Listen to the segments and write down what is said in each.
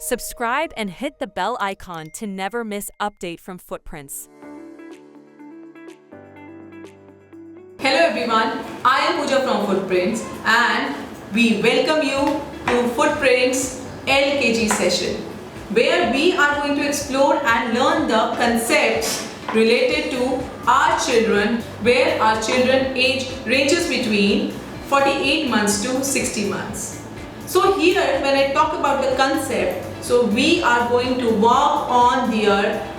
Subscribe and hit the bell icon to never miss update from Footprints. Hello everyone, I am Pooja from Footprints and we welcome you to Footprints LKG session where we are going to explore and learn the concepts related to our children, where our children age ranges between 48 months to 60 months. So here when I talk about the concept, so we are going to work on their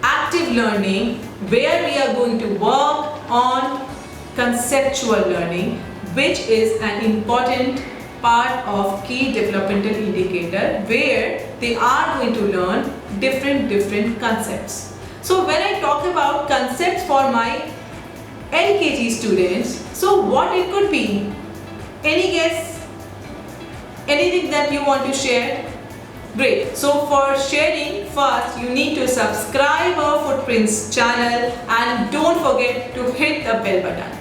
active learning, where we are going to work on conceptual learning, which is an important part of key developmental indicator, where they are going to learn different concepts. So when I talk about concepts for my LKG students, so what it could be? Any guess? Anything that you want to share? Great. So for sharing, first you need to subscribe our Footprints channel and don't forget to hit the bell button.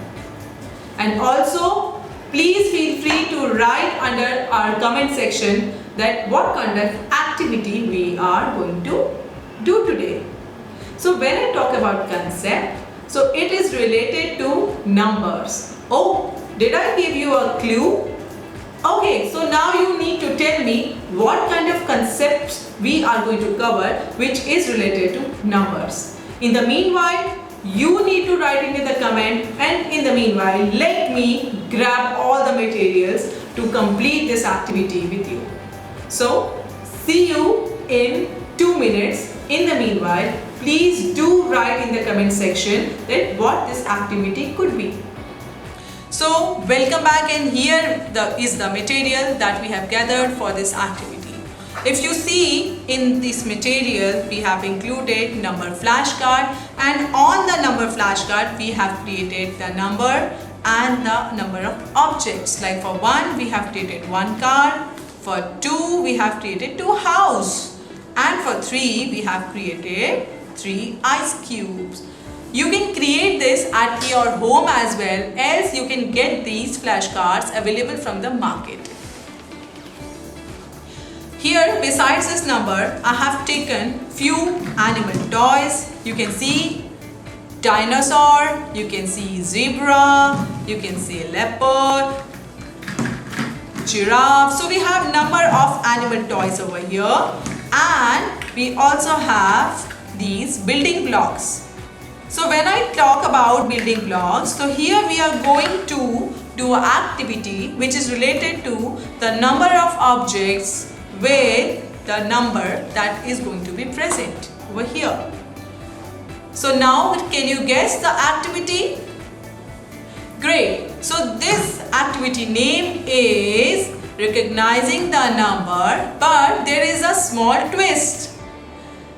And also please feel free to write under our comment section that what kind of activity we are going to do today. So when I talk about concept, so it is related to numbers. Oh, did I give you a clue? Okay, so now you need to tell me what kind of concepts we are going to cover which is related to numbers. In the meanwhile, you need to write it in the comment, and in the meanwhile, let me grab all the materials to complete this activity with you. So, see you in 2 minutes. In the meanwhile, please do write in the comment section that what this activity could be. So, welcome back, and here is the material that we have gathered for this activity. If you see in this material, we have included number flashcard, and on the number flashcard we have created the number and the number of objects. Like for 1 we have created 1 car, for 2 we have created 2 house, and for 3 we have created 3 ice cubes. You can create this at your home as well, else you can get these flashcards available from the market. Here, besides this number, I have taken few animal toys. You can see dinosaur, you can see zebra, you can see leopard, giraffe. So we have number of animal toys over here, and we also have these building blocks. So when I talk about building blocks, so here we are going to do an activity which is related to the number of objects with the number that is going to be present over here. So now can you guess the activity? Great. So this activity name is recognizing the number, but there is a small twist.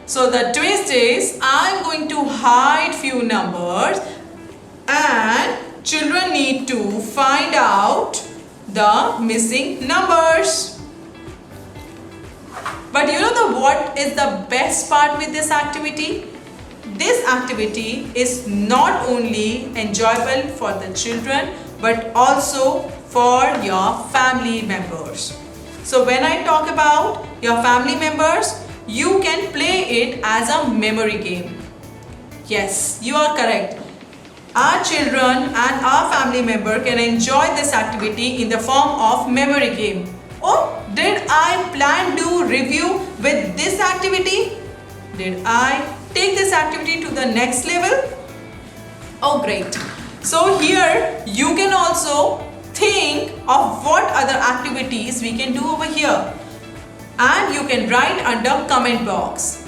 So the twist is I am going to hide few numbers and children need to find out the missing numbers. But you know what is the best part with this activity? This activity is not only enjoyable for the children but also for your family members. So when I talk about your family members, you can play it as a memory game. Yes, you are correct. Our children and our family member can enjoy this activity in the form of memory game. Oh, did I plan to review with this activity? Did I take this activity to the next level? Oh, great. So here you can also think of what other activities we can do over here. And you can write under comment box.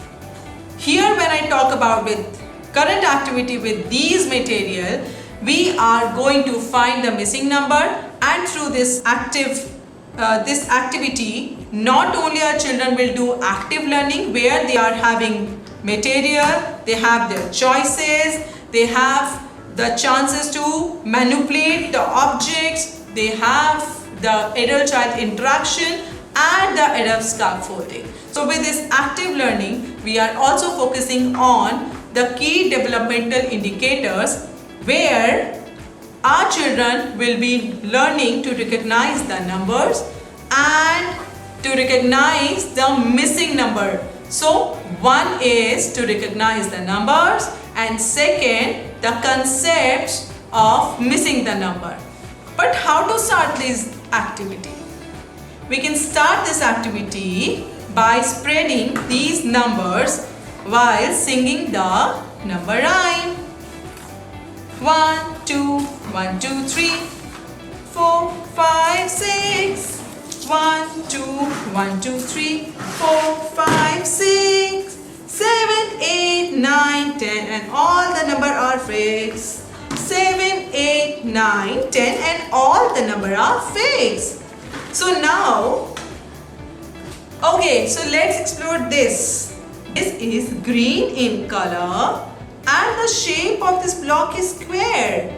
Here when I talk about with current activity with these material, we are going to find the missing number, and through this activity, not only our children will do active learning where they are having material, they have their choices, they have the chances to manipulate the objects, they have the adult-child interaction and the adult scaffolding. So with this active learning, we are also focusing on the key developmental indicators where our children will be learning to recognize the numbers and to recognize the missing number. So one is to recognize the numbers and second the concepts of missing the number. But how to start this activity? We can start this activity by spreading these numbers while singing the number rhyme. 1, 2, 1, 2, 3, 4, 5, 6. 1, 2, 1, 2, 3, 4, 5, 6, 7, 8, 9, 10 and all the number are fixed. 7, 8, 9, 10 and all the number are fixed. So now, okay, so let's explore this. This is green in color and the shape of this block is square.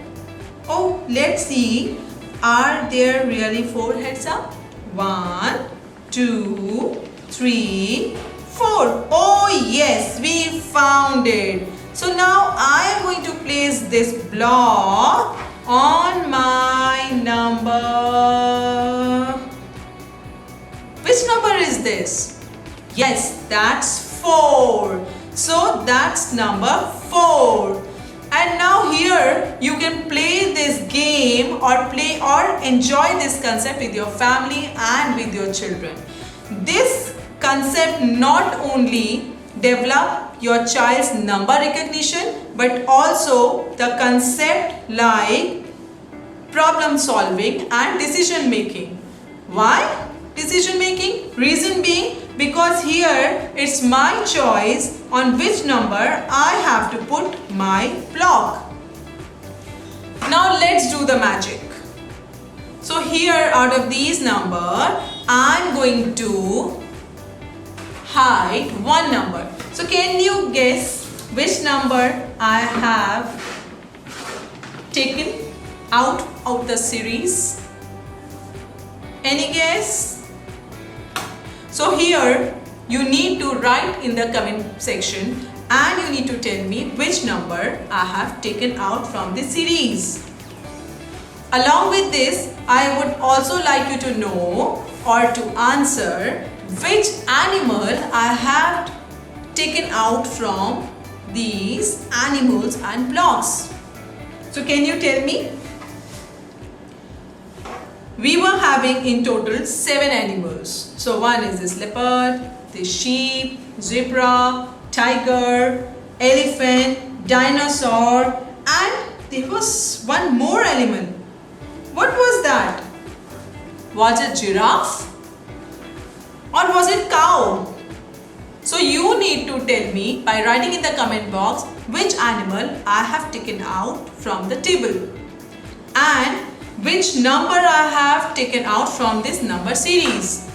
Oh, let's see. Are there really 4 heads up? 1, 2, 3, 4. Oh yes, we found it. So now I am going to place this block on my number. Which number is this? Yes, that's 4. So that's number 4. And now here you can play this game or play or enjoy this concept with your family and with your children. This concept not only develop your child's number recognition but also the concept like problem solving and decision making. Why decision making? Reason being because here it's my choice on which number I have to put my block. Now let's do the magic. So here out of these numbers I'm going to hide one number. So can you guess which number I have taken out of the series? Any guess? So here you need to write in the comment section and you need to tell me which number I have taken out from this series. Along with this, I would also like you to know or to answer which animal I have taken out from these animals and blocks. So can you tell me? We were having in total 7 animals. So one is this leopard, this sheep, zebra, tiger, elephant, dinosaur, and there was one more animal. What was that? Was it giraffe? Or was it cow? So you need to tell me by writing in the comment box which animal I have taken out from the table and which number I have taken out from this number series.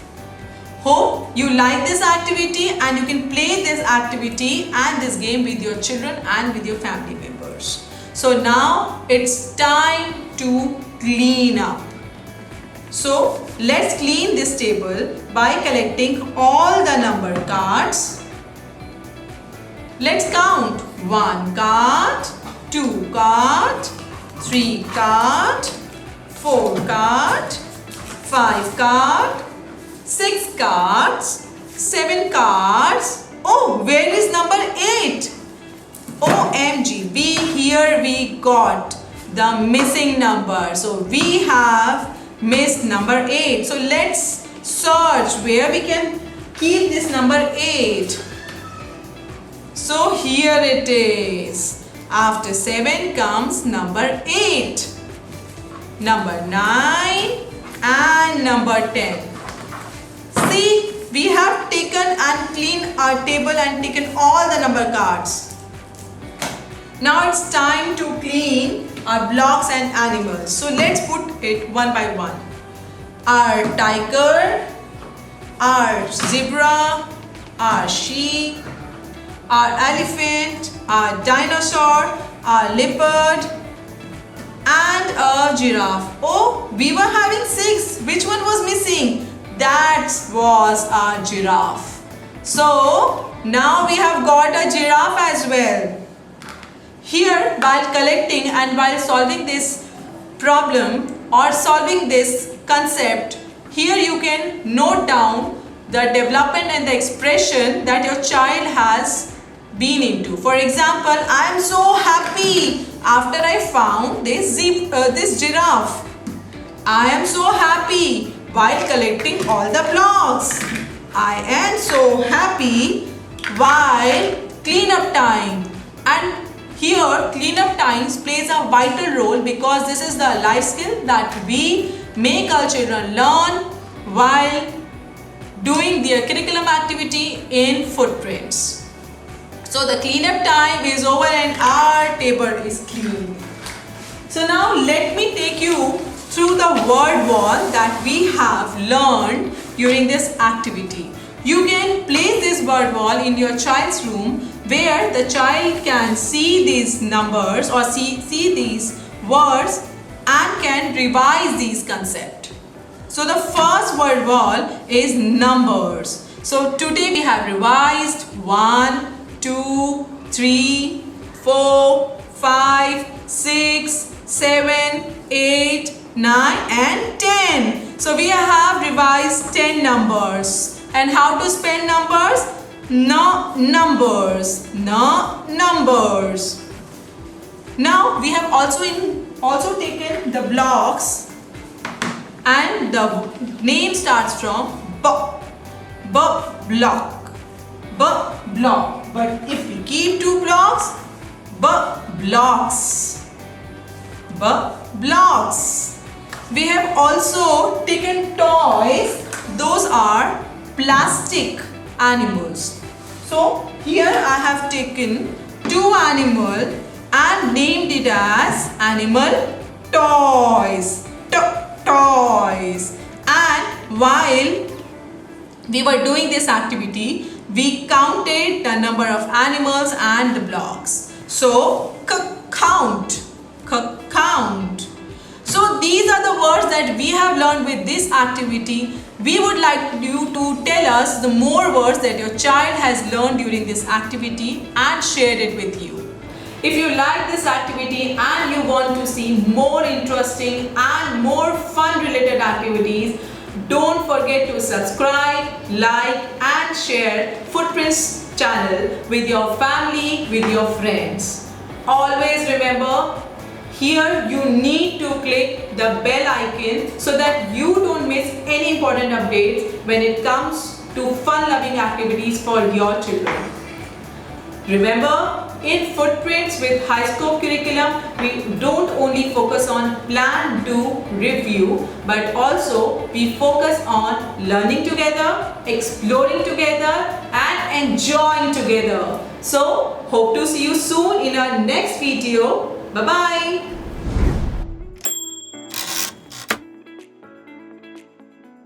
Hope you like this activity and you can play this activity and this game with your children and with your family members. So now it's time to clean up. So let's clean this table by collecting all the number cards. Let's count. 1 card, 2 card, 3 card, 4 card, 5 card, 6 cards, 7 cards. Oh, where is number 8? OMG, here we got the missing number. So we have missed number 8. So let's search where we can keep this number 8. So here it is. After 7 comes number 8, number 9 and number 10. See, we have taken and cleaned our table and taken all the number cards. Now it's time to clean our blocks and animals. So let's put it one by one. Our tiger, our zebra, our sheep, our elephant, our dinosaur, our leopard and a giraffe. Oh, we were having 6. Which one was missing? That was our giraffe. So now we have got a giraffe as well. Here, while collecting and while solving this problem or solving this concept, here you can note down the development and the expression that your child has been into. For example, I am so happy after I found this giraffe. I am so happy while collecting all the blocks. I am so happy while cleanup time. And here cleanup times plays a vital role because this is the life skill that we make our children learn while doing their curriculum activity in footprints. So the cleanup time is over and our table is clean. So now let me take you through the word wall that we have learned during this activity. You can place this word wall in your child's room where the child can see these numbers or see these words and can revise these concepts. So the first word wall is numbers. So today we have revised 1, 2, 3, 4, 5, 6, 7, 8, 9 and 10. So we have revised 10 numbers. And how to spell numbers? No numbers. No numbers. Now we have also taken the blocks and the name starts from B. B block. B block. But if we keep two blocks, B blocks. B blocks. We have also taken toys. Those are plastic animals. So here I have taken two animals and named it as animal toys. Toys. And while we were doing this activity, we counted the number of animals and the blocks. So count. Count. So these are the words that we have learned with this activity. We would like you to tell us the more words that your child has learned during this activity and share it with you. If you like this activity and you want to see more interesting and more fun related activities, don't forget to subscribe, like and share Footprints channel with your family, with your friends. Always remember, here you need to click the bell icon so that you don't miss any important updates when it comes to fun-loving activities for your children. Remember, in Footprints with High Scope curriculum, we don't only focus on plan, do, review, but also we focus on learning together, exploring together and enjoying together. So, hope to see you soon in our next video. Bye-bye.